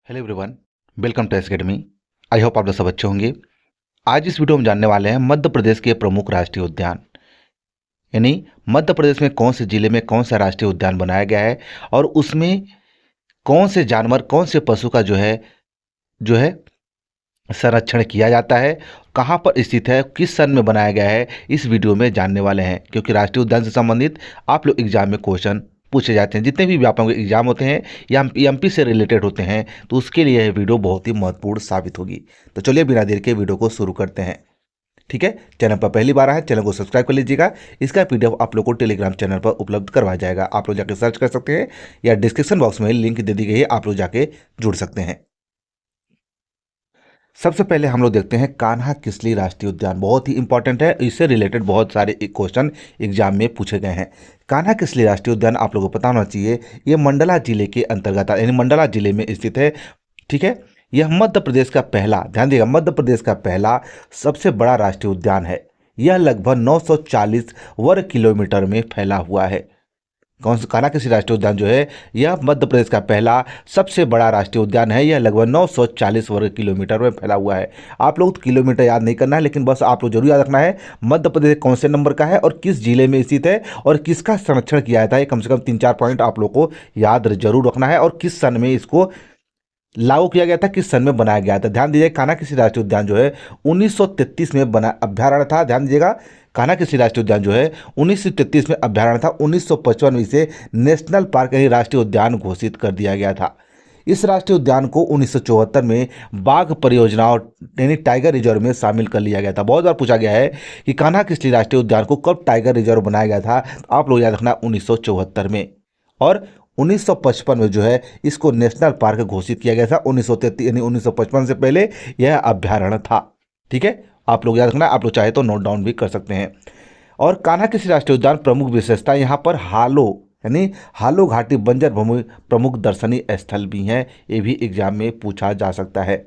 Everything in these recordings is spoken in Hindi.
Hello everyone, welcome to academy. I hope आप लोग सब अच्छे होंगे। आज इस वीडियो में जानने वाले हैं मध्य प्रदेश के प्रमुख राष्ट्रीय उद्यान, यानी मध्य प्रदेश में कौन से जिले में कौन सा राष्ट्रीय उद्यान बनाया गया है और उसमें कौन से जानवर कौन से पशु का जो है संरक्षण किया जाता है, कहाँ पर स्थित है, किस सन में बनाया गया है, इस वीडियो में जानने वाले हैं। क्योंकि राष्ट्रीय उद्यान से संबंधित आप लोग एग्जाम में क्वेश्चन पूछे जाते हैं, जितने भी व्यापक एग्जाम होते हैं या एमपी से रिलेटेड होते हैं, तो उसके लिए यह वीडियो बहुत ही महत्वपूर्ण साबित होगी। तो चलिए बिना देर के वीडियो को शुरू करते हैं। ठीक है, चैनल पर पहली बार आए चैनल को सब्सक्राइब कर लीजिएगा। इसका पीडीएफ आप लोग को टेलीग्राम चैनल पर उपलब्ध करवाया जाएगा, आप लोग जाके सर्च कर सकते हैं या डिस्क्रिप्शन बॉक्स में लिंक दे दी गई है, आप लोग जाके जुड़ सकते हैं। सबसे पहले हम लोग देखते हैं कान्हा किसली राष्ट्रीय उद्यान, बहुत ही इंपॉर्टेंट है, इससे रिलेटेड बहुत सारे क्वेश्चन एग्जाम में पूछे गए हैं। कान्हा किसली राष्ट्रीय उद्यान आप लोगों को पता होना चाहिए, ये मंडला जिले के अंतर्गत यानी मंडला जिले में स्थित है। ठीक है, यह मध्य प्रदेश का पहला, ध्यान दिएगा, मध्य प्रदेश का पहला सबसे बड़ा राष्ट्रीय उद्यान है। यह लगभग 940 वर्ग किलोमीटर में फैला हुआ है। कौन सा कान्हा किसली राष्ट्रीय उद्यान जो है, यह मध्य प्रदेश का पहला सबसे बड़ा राष्ट्रीय उद्यान है। यह लगभग 940 वर्ग किलोमीटर में फैला हुआ है। आप लोग किलोमीटर याद नहीं करना है, लेकिन बस आप लोग जरूर याद रखना है मध्य प्रदेश कौन से नंबर का है और किस जिले में स्थित है और किसका संरक्षण किया जाता है। कम से कम 3-4 पॉइंट आप लोग को याद जरूर रखना है और किस सन में इसको लागू किया गया था, किस सन में बनाया गया था। ध्यान दीजिए, कान्हा किसली राष्ट्रीय उद्यान जो है 1933 में बना अभ्यारण्य था। ध्यान दीजिएगा, कान्हा किसली राष्ट्रीय उद्यान जो है 1933 में अभ्यारण्य था। 1955 में इसे नेशनल पार्क यानी राष्ट्रीय उद्यान घोषित कर दिया गया था। इस राष्ट्रीय उद्यान को 1974 में बाघ परियोजनाओं यानी टाइगर रिजर्व में शामिल कर लिया गया था। बहुत बार पूछा गया है कि कान्हा किसली राष्ट्रीय उद्यान को कब टाइगर रिजर्व बनाया गया था, तो आप लोग याद रखना 1974 में। और 1955 में जो है इसको नेशनल पार्क घोषित किया गया था। 1933 यानी 1955 से पहले यह अभ्यारण्य था। ठीक है, आप लोग याद रखना, आप लोग चाहे तो नोट डाउन भी कर सकते हैं। और कान्हा किसली राष्ट्रीय उद्यान प्रमुख विशेषता, यहाँ पर हालो यानी हालो घाटी बंजर भूमि प्रमुख दर्शनीय स्थल भी हैं, ये भी एग्जाम में पूछा जा सकता है।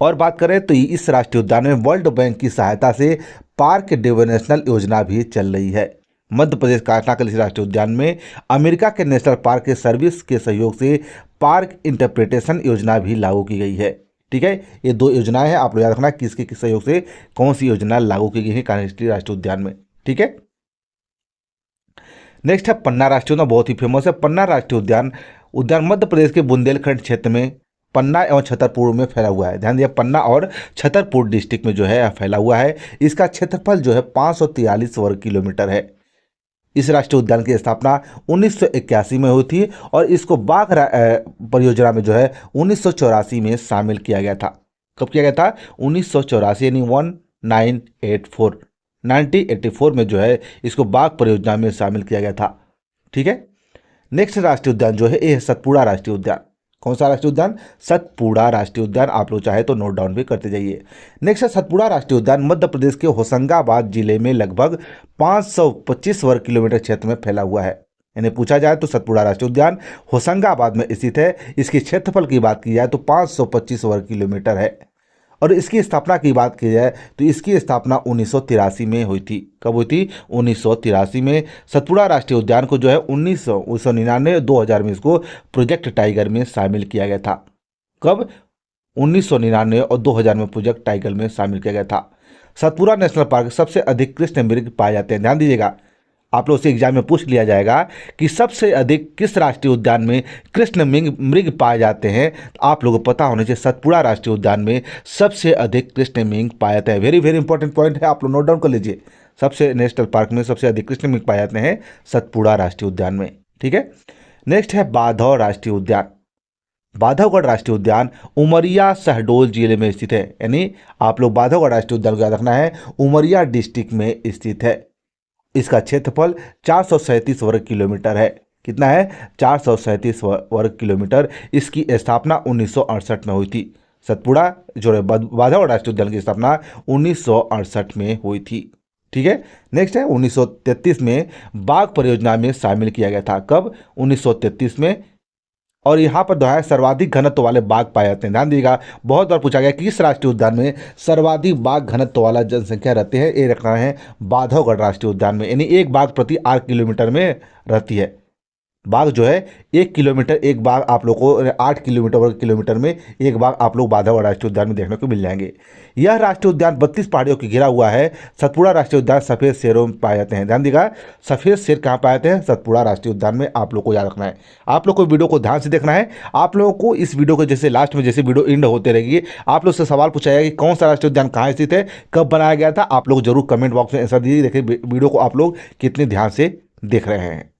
और बात करें तो इस राष्ट्रीय उद्यान में वर्ल्ड बैंक की सहायता से पार्क डेवलपमेंट योजना भी चल रही है। मध्य प्रदेश कान्हा किसली राष्ट्रीय उद्यान में अमेरिका के नेशनल पार्क के सर्विस के सहयोग से पार्क इंटरप्रिटेशन योजना भी लागू की गई है। ठीक है, ये दो योजनाएं हैं, आप लोग याद रखना किसके किस सहयोग से कौन सी योजना लागू की गई है कान्हा किसली राष्ट्रीय उद्यान में। ठीक है, नेक्स्ट है पन्ना राष्ट्रीय उद्यान, बहुत ही फेमस है। पन्ना राष्ट्रीय उद्यान मध्य प्रदेश के बुंदेलखंड क्षेत्र में पन्ना एवं छतरपुर में फैला हुआ है। ध्यान दिया, पन्ना और छतरपुर डिस्ट्रिक्ट में जो है फैला हुआ है। इसका क्षेत्रफल जो है 543 वर्ग किलोमीटर है। इस राष्ट्रीय उद्यान की स्थापना 1981 में हुई थी और इसको बाघ परियोजना में जो है 1984 में शामिल किया गया था। कब किया गया था? 1984 यानी 1984 में जो है इसको बाघ परियोजना में शामिल किया गया था। ठीक है, नेक्स्ट राष्ट्रीय उद्यान जो है ये है सतपुड़ा राष्ट्रीय उद्यान। कौन सा राष्ट्रीय उद्यान? सतपुड़ा राष्ट्रीय उद्यान। आप लोग चाहे तो नोट डाउन भी करते जाइए। नेक्स्ट है सतपुड़ा राष्ट्रीय उद्यान मध्य प्रदेश के होशंगाबाद जिले में लगभग 525 वर्ग किलोमीटर क्षेत्र में फैला हुआ है। यानी पूछा जाए तो सतपुड़ा राष्ट्रीय उद्यान होशंगाबाद में स्थित है। इसके क्षेत्रफल की बात की जाए तो 525 वर्ग किलोमीटर है। और इसकी स्थापना की बात की जाए तो इसकी स्थापना 1983 में हुई थी। कब हुई थी? 1983 में। सतपुड़ा राष्ट्रीय उद्यान को जो है 1999 2000 में इसको प्रोजेक्ट टाइगर में शामिल किया गया था। कब? 1999 और 2000 में प्रोजेक्ट टाइगर में शामिल किया गया था। सतपुड़ा नेशनल पार्क सबसे अधिक कृष्ण मृग पाए जाते हैं। ध्यान दीजिएगा, आप लोग से एग्जाम में पूछ लिया जाएगा कि सबसे अधिक किस राष्ट्रीय उद्यान में कृष्ण मृग पाए जाते हैं, तो आप लोगों को पता होना चाहिए सतपुड़ा राष्ट्रीय उद्यान में सबसे अधिक कृष्ण मृग पाए जाते हैं। वेरी वेरी इंपॉर्टेंट पॉइंट है, आप लोग नोट डाउन कर लीजिए। सबसे नेशनल पार्क में सबसे अधिक कृष्ण मृग पाए जाते हैं सतपुड़ा राष्ट्रीय उद्यान में। ठीक है, नेक्स्ट है बाधव राष्ट्रीय उद्यान। बाधवगढ़ राष्ट्रीय उद्यान उमरिया शहडोल जिले में स्थित है। यानी आप लोग बाधवगढ़ राष्ट्रीय उद्यान को याद रखना है, उमरिया डिस्ट्रिक्ट में स्थित है। इसका क्षेत्रफल 437 वर्ग किलोमीटर है। कितना है? 437 वर्ग किलोमीटर। इसकी स्थापना 1968 में हुई थी। सतपुड़ा जो है बाधवगढ़ राष्ट्रीय उद्यान की स्थापना 1968 में हुई थी। ठीक है, नेक्स्ट है 1933 में बाघ परियोजना में शामिल किया गया था। कब? 1933 में। और यहाँ पर जो है सर्वाधिक घनत्व वाले बाघ पाए जाते हैं। ध्यान दीजिएगा, बहुत बार पूछा गया कि इस राष्ट्रीय उद्यान में सर्वाधिक बाघ घनत्व वाला जनसंख्या रहते हैं, ये रखना है बाधवगढ़ राष्ट्रीय उद्यान में। यानी एक बाघ प्रति 8 किलोमीटर में रहती है। बाघ जो है 1 किलोमीटर एक बाघ आप लोग को 8 किलोमीटर वर्ग किलोमीटर में एक बाघ आप लोग बांधवगढ़ राष्ट्रीय उद्यान में देखने को मिल जाएंगे। यह राष्ट्रीय उद्यान 32 पहाड़ियों की घिरा हुआ है। सतपुड़ा राष्ट्रीय उद्यान सफ़ेद शेरों में पाए जाते हैं। ध्यान दीजिएगा, सफ़ेद शेर कहाँ पाए जाते हैं? सतपुड़ा राष्ट्रीय उद्यान में। आप लोग को याद रखना है। आप लोग को वीडियो को ध्यान से देखना है। आप लोगों को इस वीडियो के जैसे लास्ट में जैसे वीडियो एंड होते रहेगी, आप लोग से सवाल पूछा जाएगा कि कौन सा राष्ट्रीय उद्यान कहाँ स्थित है, कब बनाया गया था। आप लोग जरूर कमेंट बॉक्स में आंसर दीजिए। देखिए वीडियो को आप लोग कितने ध्यान से देख रहे हैं।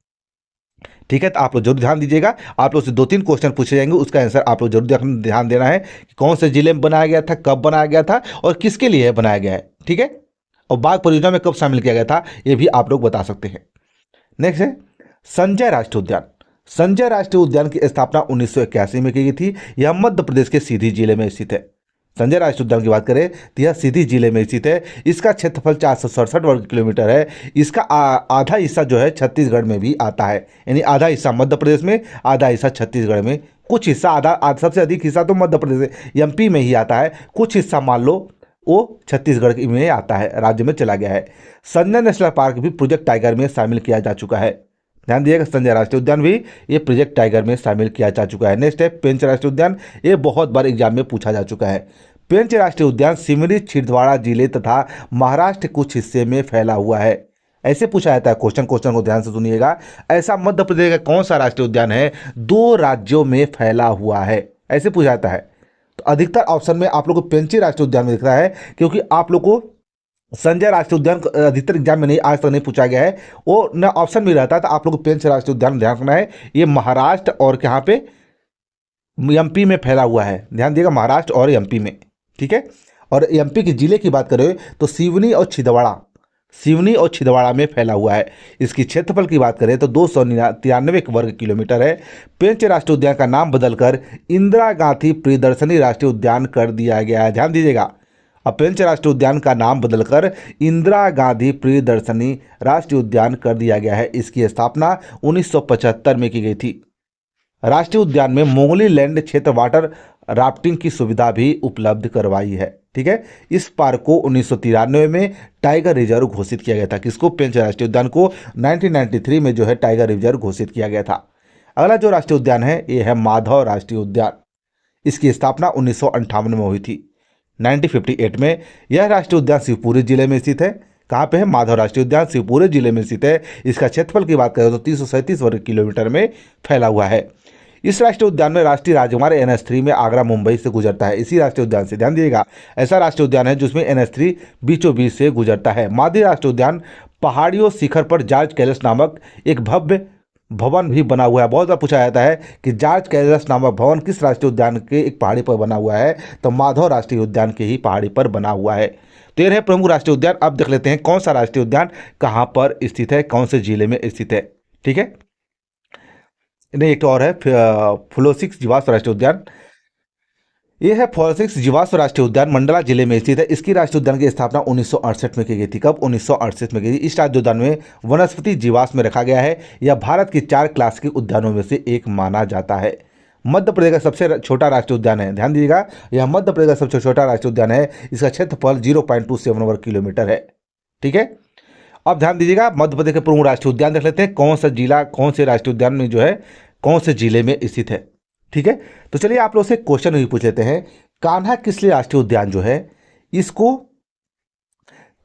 ठीक है, तो आप लोग जरूर ध्यान दीजिएगा। आप लोग से 2-3 क्वेश्चन पूछे जाएंगे, उसका आंसर आप लोग जरूर ध्यान देना है कि कौन से जिले में बनाया गया था, कब बनाया गया था और किसके लिए बनाया गया है। ठीक है, और बाघ परियोजना में कब शामिल किया गया था, ये भी आप लोग बता सकते हैं। नेक्स्ट है संजय राष्ट्रीय उद्यान। संजय राष्ट्रीय उद्यान की स्थापना 1981 में की गई थी। यह मध्य प्रदेश के सीधी जिले में स्थित है। संजय राष्ट्रीय उद्यान की बात करें तो यह सीधी जिले में स्थित है। इसका क्षेत्रफल 467 वर्ग किलोमीटर है। इसका आधा हिस्सा जो है छत्तीसगढ़ में भी आता है, यानी आधा हिस्सा मध्य प्रदेश में, आधा हिस्सा छत्तीसगढ़ में, कुछ हिस्सा आधा सबसे अधिक हिस्सा तो मध्य प्रदेश एमपी में ही आता है, कुछ हिस्सा मान लो वो छत्तीसगढ़ में आता है, राज्य में चला गया है। संजय नेशनल पार्क भी प्रोजेक्ट टाइगर में शामिल किया जा चुका है। ध्यान दीजिएगा, संजय राष्ट्रीय उद्यान भी ये प्रोजेक्ट टाइगर में शामिल किया जा चुका है। नेक्स्ट है पेंच राष्ट्रीय उद्यान। ये बहुत बार एग्जाम में पूछा जा चुका है। पेंच राष्ट्रीय उद्यान सिमरी, छिंदवाड़ा जिले तथा महाराष्ट्र के कुछ हिस्से में फैला हुआ है। ऐसे पूछा जाता है क्वेश्चन को ध्यान से सुनिएगा। ऐसा मध्य प्रदेश का कौन सा राष्ट्रीय उद्यान है 2 राज्यों में फैला हुआ है, ऐसे पूछा जाता है। तो अधिकतर ऑप्शन में आप लोग को पेंची राष्ट्रीय उद्यान में दिख रहा है, क्योंकि आप लोग को संजय राष्ट्रीय उद्यान अधिकतर एग्जाम में नहीं, आज तक नहीं पूछा गया है। वो न ऑप्शन में रहता है, तो आप लोग को पेंच राष्ट्रीय उद्यान ध्यान रखना है। ये महाराष्ट्र और कहाँ पे, एमपी में फैला हुआ है। ध्यान दिएगा, महाराष्ट्र और एमपी में। ठीक है, और एमपी के जिले की बात करें तो सिवनी और छिंदवाड़ा में फैला हुआ है। इसकी क्षेत्रफल की बात करें तो 293 वर्ग किलोमीटर है। पेंच राष्ट्रीय उद्यान का नाम बदलकर इंदिरा गांधी प्रियदर्शनी राष्ट्रीय उद्यान कर दिया गया है। ध्यान दीजिएगा, अब पेंच राष्ट्रीय उद्यान का नाम बदलकर इंदिरा गांधी प्रियदर्शनी राष्ट्रीय उद्यान कर दिया गया है। इसकी स्थापना 1975 में की गई थी। राष्ट्रीय उद्यान में मोंगली लैंड क्षेत्र वाटर राफ्टिंग की सुविधा भी उपलब्ध करवाई है। ठीक है, इस पार्क को 1993 में टाइगर रिजर्व घोषित किया गया था। किसको? पेंच राष्ट्रीय उद्यान को 1993 में जो है टाइगर रिजर्व घोषित किया गया था। अगला जो राष्ट्रीय उद्यान है ये है माधव राष्ट्रीय उद्यान। इसकी स्थापना 1958 में हुई थी, 1958 में। यह राष्ट्रीय उद्यान शिवपुरी जिले में स्थित है। कहाँ पे है? माधव राष्ट्रीय उद्यान शिवपुरी जिले में स्थित है। इसका क्षेत्रफल की बात करें तो 337 वर्ग किलोमीटर में फैला हुआ है। इस राष्ट्रीय उद्यान में राष्ट्रीय राजमार्ग NH3 में आगरा मुंबई से गुजरता है। इसी राष्ट्रीय उद्यान से, ध्यान दीजिएगा, ऐसा राष्ट्रीय उद्यान है जिसमें NH3 बीचों बीच से गुजरता है। माधव राष्ट्रीय उद्यान पहाड़ियों शिखर पर जॉर्ज कैलस नामक एक भव्य भवन भी बना हुआ है। बहुत बार पूछा जाता है कि जॉर्ज कैलस नामक भवन किस राष्ट्रीय उद्यान के एक पहाड़ी पर बना हुआ है, तो माधव राष्ट्रीय उद्यान के ही पहाड़ी पर बना हुआ है। तो ये रहे प्रमुख राष्ट्रीय उद्यान। अब देख लेते हैं कौन सा राष्ट्रीय उद्यान कहाँ पर स्थित है, कौन से जिले में स्थित है। ठीक है, नहीं एक तो और है फुलोसिक्स जीवाश्म राष्ट्रीय उद्यान। यह है फुलोसिक्स जीवाश्म राष्ट्रीय उद्यान, मंडला जिले में स्थित है। इसकी राष्ट्रीय उद्यान की स्थापना 1968 में की गई थी। कब? 1968 में की गई। इस राष्ट्रीय उद्यान में वनस्पति जीवाश्म में रखा गया है। यह भारत की 4 क्लासिक उद्यानों में से एक माना जाता है। मध्य प्रदेश का सबसे छोटा राष्ट्रीय उद्यान है। ध्यान दीजिएगा, यह मध्य प्रदेश का सबसे छोटा राष्ट्रीय उद्यान है। इसका क्षेत्रफल 0.27 वर्ग किलोमीटर है। ठीक है, अब ध्यान दीजिएगा, मध्य प्रदेश के प्रमुख राष्ट्रीय उद्यान देख लेते हैं। कौन सा जिला, कौन से राष्ट्रीय उद्यान में जो है कौन से जिले में स्थित है। ठीक है, तो चलिए आप लोग से क्वेश्चन भी पूछ लेते हैं। कान्हा किसली राष्ट्रीय उद्यान जो है इसको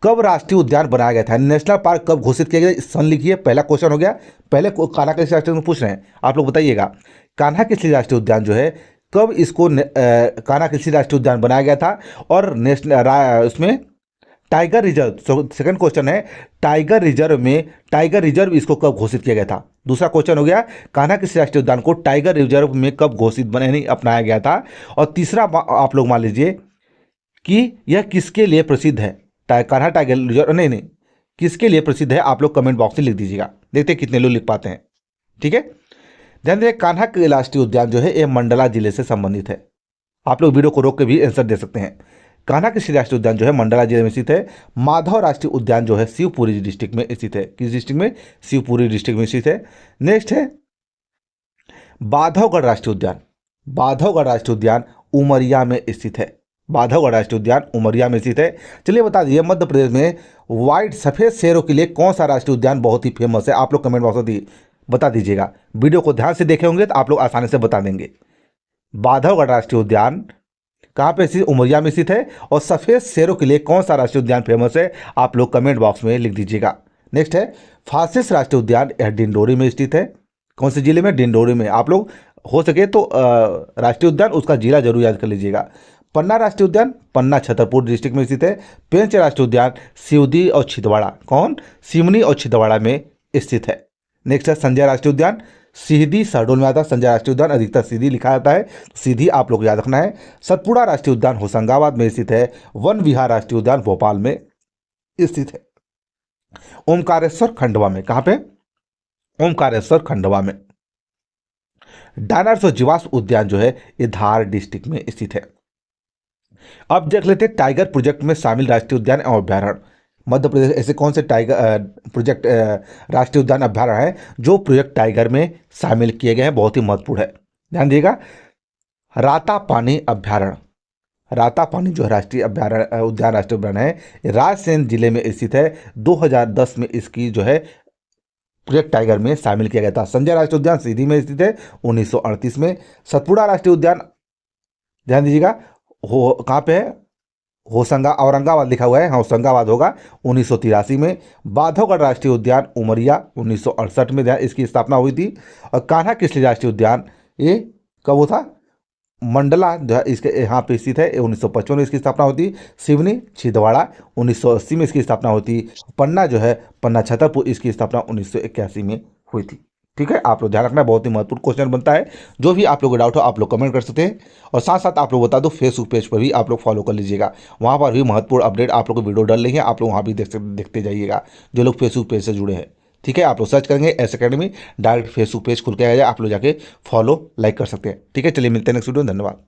कब राष्ट्रीय उद्यान बनाया गया था, नेशनल पार्क कब घोषित किया गया, सन लिखिए। पहला क्वेश्चन हो गया। पहले कान्हा किसली राष्ट्रीय उद्यान पूछ रहे हैं, आप लोग बताइएगा। कान्हा किसली राष्ट्रीय उद्यान जो है कब इसको कान्हा किसली राष्ट्रीय उद्यान बनाया गया था, और नेशनल उसमें टाइगर रिजर्व, सेकंड क्वेश्चन है टाइगर रिजर्व इसको कब घोषित किया गया था। दूसरा क्वेश्चन हो गया कान्हा किसली राष्ट्रीय उद्यान को टाइगर रिजर्व में कब घोषित नहीं अपनाया गया था। और तीसरा आप लोग मान लीजिए कि यह किसके लिए प्रसिद्ध है, कान्हा टाइगर रिजर्व नहीं किसके लिए प्रसिद्ध है, आप लोग कमेंट बॉक्स में लिख दीजिएगा। देखते हैं कितने लोग लिख पाते हैं। ठीक है, ध्यान दीजिए, कान्हा राष्ट्रीय उद्यान जो है ये मंडला जिले से संबंधित है। आप लोग वीडियो को रोक के भी आंसर दे सकते हैं। कान्हा किसली राष्ट्रीय उद्यान जो है मंडला जिले में स्थित है। माधव राष्ट्रीय उद्यान जो है शिवपुरी डिस्ट्रिक्ट में स्थित है। किस डिस्ट्रिक्ट में? शिवपुरी डिस्ट्रिक्ट में स्थित है। नेक्स्ट है बांधवगढ़ राष्ट्रीय उद्यान। बांधवगढ़ राष्ट्रीय उद्यान उमरिया में स्थित है। बांधवगढ़ राष्ट्रीय उद्यान उमरिया में स्थित है। चलिए बता दीजिए, मध्य प्रदेश में व्हाइट सफेद शेरों के लिए कौन सा राष्ट्रीय उद्यान बहुत ही फेमस है, आप लोग कमेंट बॉक्स में बता दीजिएगा। वीडियो को ध्यान से देखे होंगे तो आप लोग आसानी से बता देंगे। बांधवगढ़ राष्ट्रीय उद्यान कहाँ पे स्थित? उमरिया में स्थित है। और सफ़ेद शेरों के लिए कौन सा राष्ट्रीय उद्यान फेमस है? आप लोग कमेंट बॉक्स में लिख दीजिएगा। नेक्स्ट है फासिस राष्ट्रीय उद्यान, यह डिंडोरी में स्थित है। कौन से जिले में? डिंडोरी में। आप लोग हो सके तो राष्ट्रीय उद्यान उसका जिला जरूर याद कर लीजिएगा। पन्ना राष्ट्रीय उद्यान, पन्ना छतरपुर डिस्ट्रिक्ट में स्थित है। पेंच राष्ट्रीय उद्यान सिवनी और छिंदवाड़ा, कौन? सिवनी और छिंदवाड़ा में स्थित है। नेक्स्ट है संजय राष्ट्रीय उद्यान, सीधी शहडोल में आता है। संजय राष्ट्रीय उद्यान अधिकतर सीधी लिखा जाता है, सीधी आप लोग याद रखना है। सतपुड़ा राष्ट्रीय उद्यान होशंगाबाद में स्थित है। वन विहार राष्ट्रीय उद्यान भोपाल में स्थित है। ओमकारेश्वर खंडवा में, कहाँ पे? ओमकारेश्वर खंडवा में। डायनासोर जीवाश्म उद्यान जो है ये धार डिस्ट्रिक्ट में स्थित है। अब देख लेते हैं टाइगर प्रोजेक्ट में शामिल राष्ट्रीय उद्यान एवं अभ्यारण्य। मध्य प्रदेश ऐसे कौन से टाइगर प्रोजेक्ट राष्ट्रीय उद्यान अभ्यारण्य है जो प्रोजेक्ट टाइगर में शामिल किए गए हैं? बहुत ही महत्वपूर्ण है, ध्यान दिएगा। रातापानी अभ्यारण्य, रातापानी जो है राष्ट्रीय अभ्यारण्य उद्यान राष्ट्रीय उद्यान है, रायसेन जिले में स्थित है। 2010 में इसकी जो है प्रोजेक्ट टाइगर में शामिल किया गया था। संजय राष्ट्रीय उद्यान सीधी में स्थित है 1938 में। सतपुड़ा राष्ट्रीय उद्यान ध्यान दीजिएगा हो कहाँ पे है? होशंगा औरंगाबाद लिखा हुआ है, हाँ होशंगाबाद होगा 1983 में। बांधवगढ़ राष्ट्रीय उद्यान उमरिया 1968 में इसकी स्थापना हुई थी। और कान्हा किसली राष्ट्रीय उद्यान ये कब हुआ था? मंडला जो है इसके यहाँ पे स्थित है, 1955 में इसकी स्थापना होती। सिवनी छिंदवाड़ा 1980 में इसकी स्थापना होती। पन्ना जो है पन्ना छतरपुर इसकी स्थापना 1981 में हुई थी। ठीक है, आप लोग ध्यान रखना, बहुत ही महत्वपूर्ण क्वेश्चन बनता है। जो भी आप लोग को डाउट हो आप लोग कमेंट कर सकते हैं। और साथ साथ आप लोग बता दो फेसबुक पेज पर भी आप लोग फॉलो कर लीजिएगा, वहाँ पर भी महत्वपूर्ण अपडेट आप लोग को वीडियो डाल लेंगे, आप लोग वहाँ भी देखते जाइएगा जो लोग फेसबुक पेज से जुड़े हैं। ठीक है, आप लोग सर्च करेंगे S academy, direct Facebook page खुल के आ जाए, आप लोग जाके फॉलो लाइक कर सकते हैं। ठीक है, चलिए मिलते हैं नेक्स्ट वीडियो में, धन्यवाद।